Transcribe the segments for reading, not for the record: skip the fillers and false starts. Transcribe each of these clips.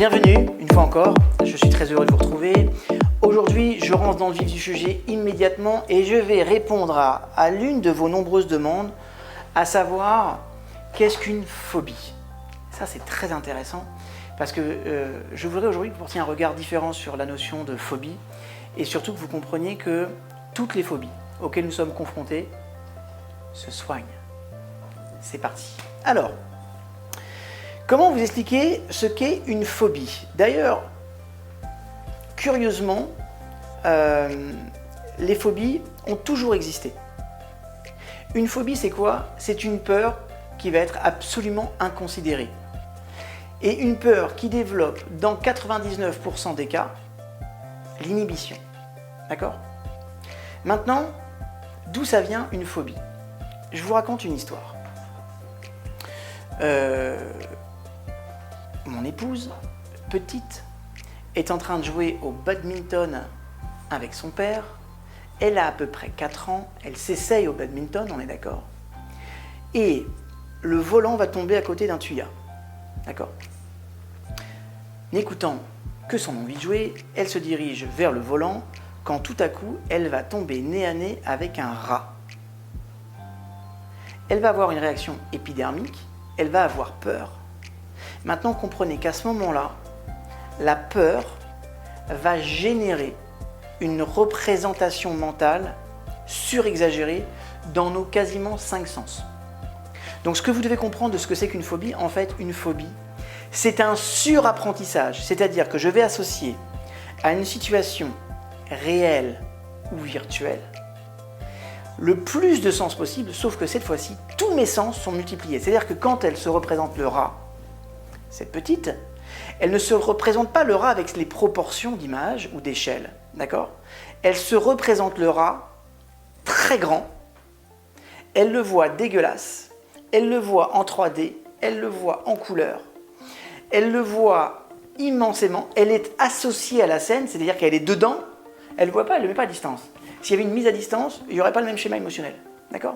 bienvenue une fois encore, je suis très heureux de vous retrouver. Aujourd'hui, je rentre dans le vif du sujet immédiatement et je vais répondre à l'une de vos nombreuses demandes, à savoir, qu'est-ce qu'une phobie? Ça, c'est très intéressant parce que je voudrais aujourd'hui que vous portiez un regard différent sur la notion de phobie et surtout que vous compreniez que toutes les phobies auxquelles nous sommes confrontés se soignent. C'est parti. Alors, comment vous expliquer ce qu'est une phobie? D'ailleurs, curieusement, les phobies ont toujours existé. Une phobie, c'est quoi? C'est une peur qui va être absolument inconsidérée. Et une peur qui développe, dans 99% des cas, l'inhibition. D'accord? Maintenant, d'où ça vient une phobie? Je vous raconte une histoire. Mon épouse, petite, est en train de jouer au badminton avec son père. Elle a à peu près 4 ans, elle s'essaye au badminton, on est d'accord. Et le volant va tomber à côté d'un tuyau. D'accord? N'écoutant que son envie de jouer, elle se dirige vers le volant quand tout à coup, elle va tomber nez à nez avec un rat. Elle va avoir une réaction épidermique, elle va avoir peur. Maintenant, comprenez qu'à ce moment-là, la peur va générer une représentation mentale surexagérée dans nos quasiment 5 sens. Donc ce que vous devez comprendre de ce que c'est qu'une phobie, en fait, une phobie, c'est un surapprentissage, c'est-à-dire que je vais associer à une situation réelle ou virtuelle le plus de sens possible, sauf que cette fois-ci, tous mes sens sont multipliés. C'est-à-dire que quand elle se représente le rat, cette petite, elle ne se représente pas le rat avec les proportions d'image ou d'échelle, d'accord? Elle se représente le rat très grand, elle le voit dégueulasse, elle le voit en 3D, elle le voit en couleur, elle le voit immensément, elle est associée à la scène, c'est-à-dire qu'elle est dedans, elle ne le voit pas, elle ne le met pas à distance. S'il y avait une mise à distance, il n'y aurait pas le même schéma émotionnel, d'accord?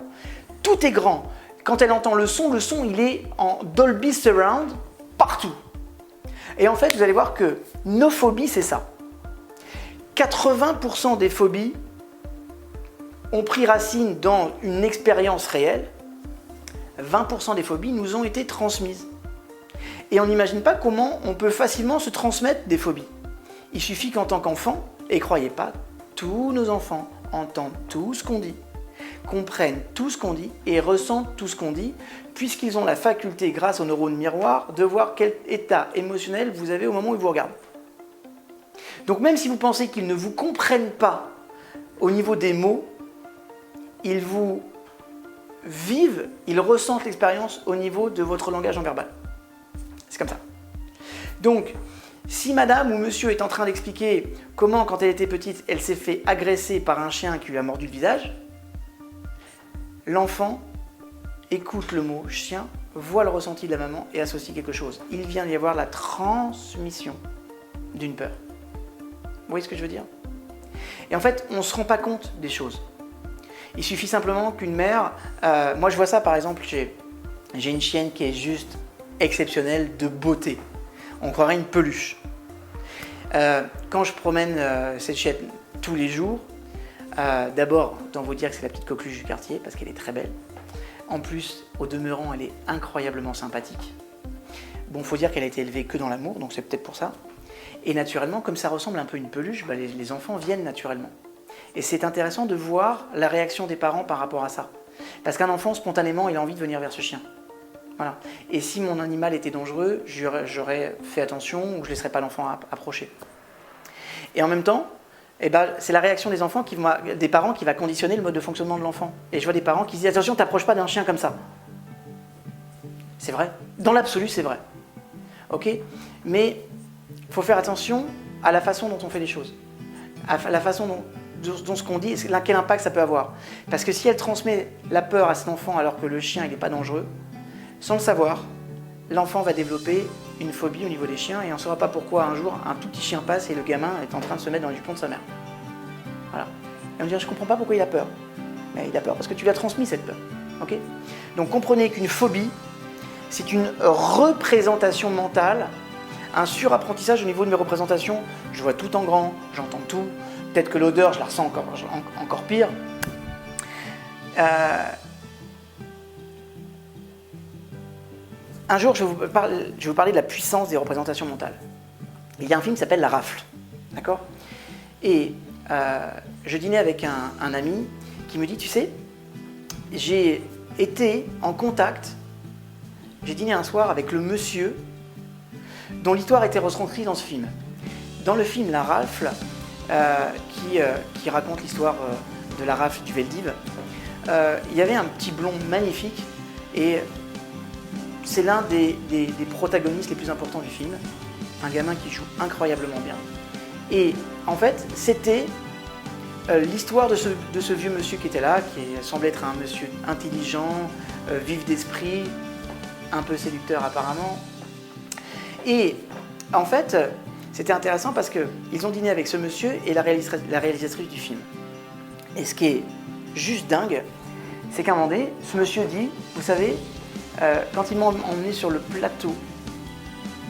Tout est grand. Quand elle entend le son il est en Dolby Surround partout. Et en fait, vous allez voir que nos phobies, c'est ça. 80% des phobies ont pris racine dans une expérience réelle. 20% des phobies nous ont été transmises. Et on n'imagine pas comment on peut facilement se transmettre des phobies. Il suffit qu'en tant qu'enfant, et croyez pas, tous nos enfants entendent tout ce qu'on dit, comprennent tout ce qu'on dit et ressentent tout ce qu'on dit, puisqu'ils ont la faculté, grâce aux neurones miroirs, de voir quel état émotionnel vous avez au moment où ils vous regardent. Donc même si vous pensez qu'ils ne vous comprennent pas au niveau des mots, ils vous vivent, ils ressentent l'expérience au niveau de votre langage non verbal. C'est comme ça. Donc, si madame ou monsieur est en train d'expliquer comment, quand elle était petite, elle s'est fait agresser par un chien qui lui a mordu le visage, l'enfant écoute le mot chien, voit le ressenti de la maman et associe quelque chose. Il vient d'y avoir la transmission d'une peur. Vous voyez ce que je veux dire? Et en fait, on ne se rend pas compte des choses. Il suffit simplement qu'une mère... moi, je vois ça, par exemple, j'ai une chienne qui est juste exceptionnelle de beauté. On croirait une peluche. Quand je promène cette chienne tous les jours, d'abord, autant vous dire que c'est la petite coqueluche du quartier, parce qu'elle est très belle. En plus, au demeurant, elle est incroyablement sympathique. Bon, il faut dire qu'elle a été élevée que dans l'amour, donc c'est peut-être pour ça. Et naturellement, comme ça ressemble un peu à une peluche, bah, les enfants viennent naturellement. Et c'est intéressant de voir la réaction des parents par rapport à ça. Parce qu'un enfant, spontanément, il a envie de venir vers ce chien. Voilà. Et si mon animal était dangereux, j'aurais fait attention ou je ne laisserais pas l'enfant approcher. Et en même temps, eh ben, c'est la réaction des enfants des parents qui va conditionner le mode de fonctionnement de l'enfant. Et je vois des parents qui se disent « Attention, t'approches pas d'un chien comme ça ». C'est vrai. Dans l'absolu, c'est vrai. Ok? Mais il faut faire attention à la façon dont on fait les choses. À la façon dont ce qu'on dit, et quel impact ça peut avoir. Parce que si elle transmet la peur à cet enfant alors que le chien n'est pas dangereux, sans le savoir, l'enfant va développer une phobie au niveau des chiens et on ne saura pas pourquoi un jour un tout petit chien passe et le gamin est en train de se mettre dans les jupons de sa mère. Voilà. Et on me dit, je ne comprends pas pourquoi il a peur. Mais il a peur parce que tu lui as transmis cette peur. Okay? Donc comprenez qu'une phobie, c'est une représentation mentale un surapprentissage au niveau de mes représentations. Je vois tout en grand, j'entends tout. Peut-être que l'odeur, je la ressens encore pire. Un jour, je vais vous parler de la puissance des représentations mentales. Il y a un film qui s'appelle La Rafle, d'accord? Et je dînais avec un ami qui me dit, tu sais, j'ai été en contact, j'ai dîné un soir avec le monsieur dont l'histoire a été retranscrite dans ce film. Dans le film La Rafle, qui raconte l'histoire de la rafle du Veldiv, il y avait un petit blond magnifique et c'est l'un des protagonistes les plus importants du film, un gamin qui joue incroyablement bien. Et en fait, c'était l'histoire de ce vieux monsieur qui était là, qui semblait être un monsieur intelligent, vif d'esprit, un peu séducteur apparemment. Et en fait, c'était intéressant parce qu'ils ont dîné avec ce monsieur et la réalisatrice du film. Et ce qui est juste dingue, c'est qu'à un moment donné, ce monsieur dit, vous savez, quand ils m'ont emmené sur le plateau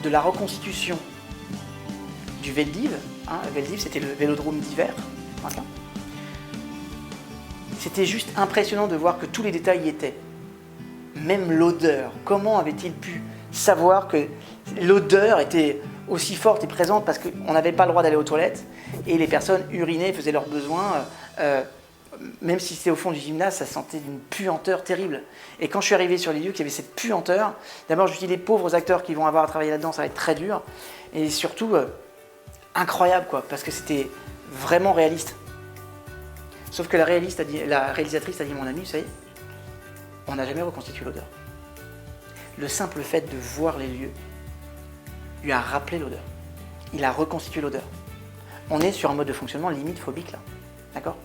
de la reconstitution du Veldiv, le Veldiv c'était le vélodrome d'hiver, voilà. C'était juste impressionnant de voir que tous les détails y étaient. Même l'odeur, comment avait-il pu savoir que l'odeur était aussi forte et présente parce qu'on n'avait pas le droit d'aller aux toilettes et les personnes urinaient, faisaient leurs besoins, même si c'était au fond du gymnase, ça sentait d'une puanteur terrible. Et quand je suis arrivé sur les lieux, qu'il y avait cette puanteur, d'abord je me suis dit, les pauvres acteurs qui vont avoir à travailler là-dedans, ça va être très dur, et surtout incroyable, quoi, parce que c'était vraiment réaliste. Sauf que la réalisatrice a dit, mon ami, vous savez, on n'a jamais reconstitué l'odeur. Le simple fait de voir les lieux lui a rappelé l'odeur. Il a reconstitué l'odeur. On est sur un mode de fonctionnement limite phobique là, d'accord?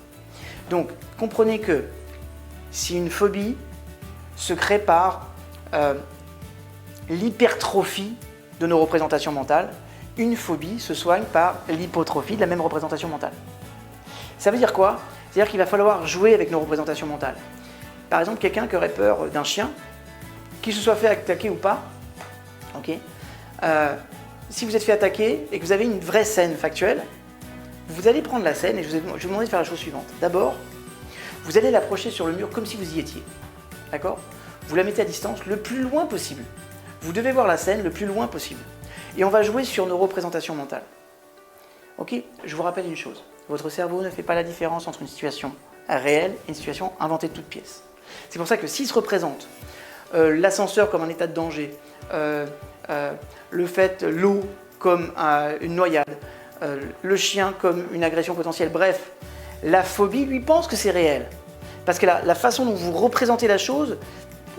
Donc, comprenez que si une phobie se crée par l'hypertrophie de nos représentations mentales, une phobie se soigne par l'hypotrophie de la même représentation mentale. Ça veut dire quoi? C'est-à-dire qu'il va falloir jouer avec nos représentations mentales. Par exemple, quelqu'un qui aurait peur d'un chien, qu'il se soit fait attaquer ou pas, ok, si vous êtes fait attaquer et que vous avez une vraie scène factuelle, vous allez prendre la scène et je vais vous demander de faire la chose suivante. D'abord, vous allez l'approcher sur le mur comme si vous y étiez. D'accord? Vous la mettez à distance le plus loin possible. Vous devez voir la scène le plus loin possible. Et on va jouer sur nos représentations mentales. Ok? Je vous rappelle une chose. Votre cerveau ne fait pas la différence entre une situation réelle et une situation inventée de toutes pièces. C'est pour ça que s'il se représente l'ascenseur comme un état de danger, le fait l'eau comme une noyade, le chien comme une agression potentielle, bref, la phobie lui pense que c'est réel. Parce que la façon dont vous représentez la chose,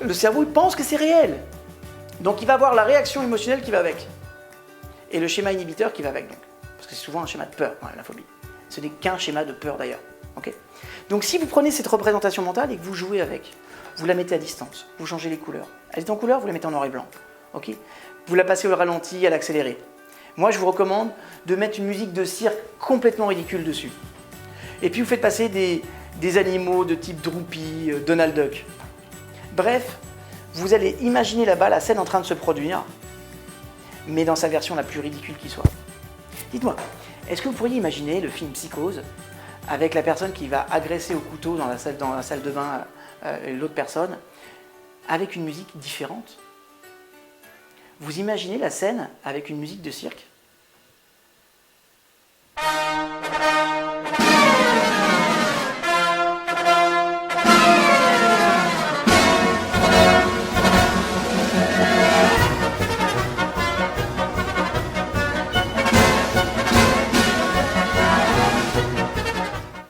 le cerveau il pense que c'est réel. Donc il va avoir la réaction émotionnelle qui va avec. Et le schéma inhibiteur qui va avec. Donc. Parce que c'est souvent un schéma de peur, la phobie. Ce n'est qu'un schéma de peur d'ailleurs. Okay? Donc si vous prenez cette représentation mentale et que vous jouez avec, vous la mettez à distance, vous changez les couleurs. Elle est en couleur, vous la mettez en noir et blanc. Okay? Vous la passez au ralenti, à l'accéléré. Moi je vous recommande de mettre une musique de cirque complètement ridicule dessus. Et puis vous faites passer des animaux de type Droopy, Donald Duck. Bref, vous allez imaginer là-bas la scène en train de se produire, mais dans sa version la plus ridicule qui soit. Dites-moi, est-ce que vous pourriez imaginer le film Psychose avec la personne qui va agresser au couteau dans la salle de bain l'autre personne, avec une musique différente? Vous imaginez la scène avec une musique de cirque?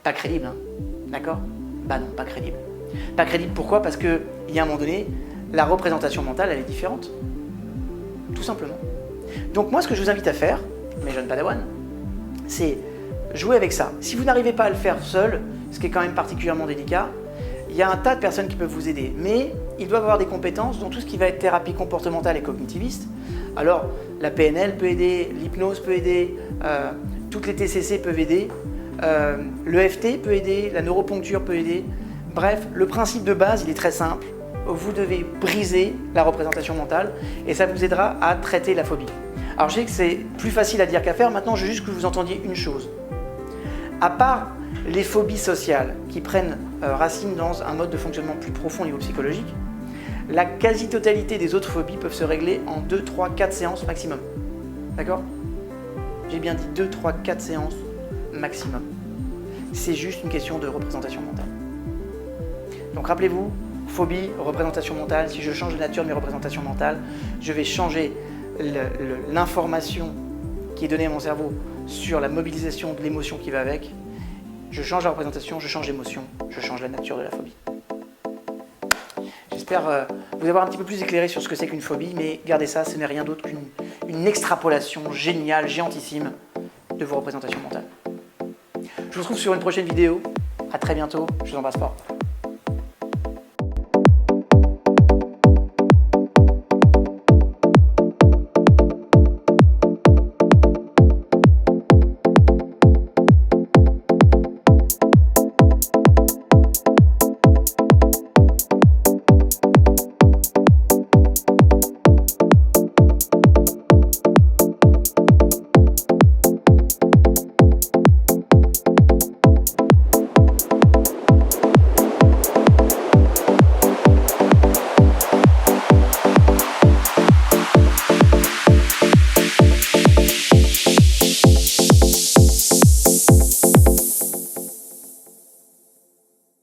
Pas crédible, hein? D'accord? Bah non, pas crédible. Pas crédible pourquoi? Parce qu'il y a un moment donné, la représentation mentale, elle est différente. Tout simplement. Donc moi, ce que je vous invite à faire, mes jeunes padawans, c'est jouer avec ça. Si vous n'arrivez pas à le faire seul, ce qui est quand même particulièrement délicat, il y a un tas de personnes qui peuvent vous aider. Mais ils doivent avoir des compétences dont tout ce qui va être thérapie comportementale et cognitiviste. Alors, la PNL peut aider, l'hypnose peut aider, toutes les TCC peuvent aider, l'EFT peut aider, la neuroponcture peut aider. Bref, le principe de base, il est très simple. Vous devez briser la représentation mentale et ça vous aidera à traiter la phobie. Alors je sais que c'est plus facile à dire qu'à faire, maintenant je veux juste que vous entendiez une chose. À part les phobies sociales qui prennent racine dans un mode de fonctionnement plus profond au niveau psychologique, la quasi-totalité des autres phobies peuvent se régler en 2, 3, 4 séances maximum. D'accord? J'ai bien dit 2, 3, 4 séances maximum. C'est juste une question de représentation mentale. Donc rappelez-vous, phobie, représentation mentale, si je change la nature de mes représentations mentales, je vais changer l'information qui est donnée à mon cerveau sur la mobilisation de l'émotion qui va avec. Je change la représentation, je change l'émotion, je change la nature de la phobie. J'espère vous avoir un petit peu plus éclairé sur ce que c'est qu'une phobie, mais gardez ça, ce n'est rien d'autre qu'une extrapolation géniale, géantissime de vos représentations mentales. Je vous retrouve sur une prochaine vidéo. À très bientôt, je vous embrasse fort.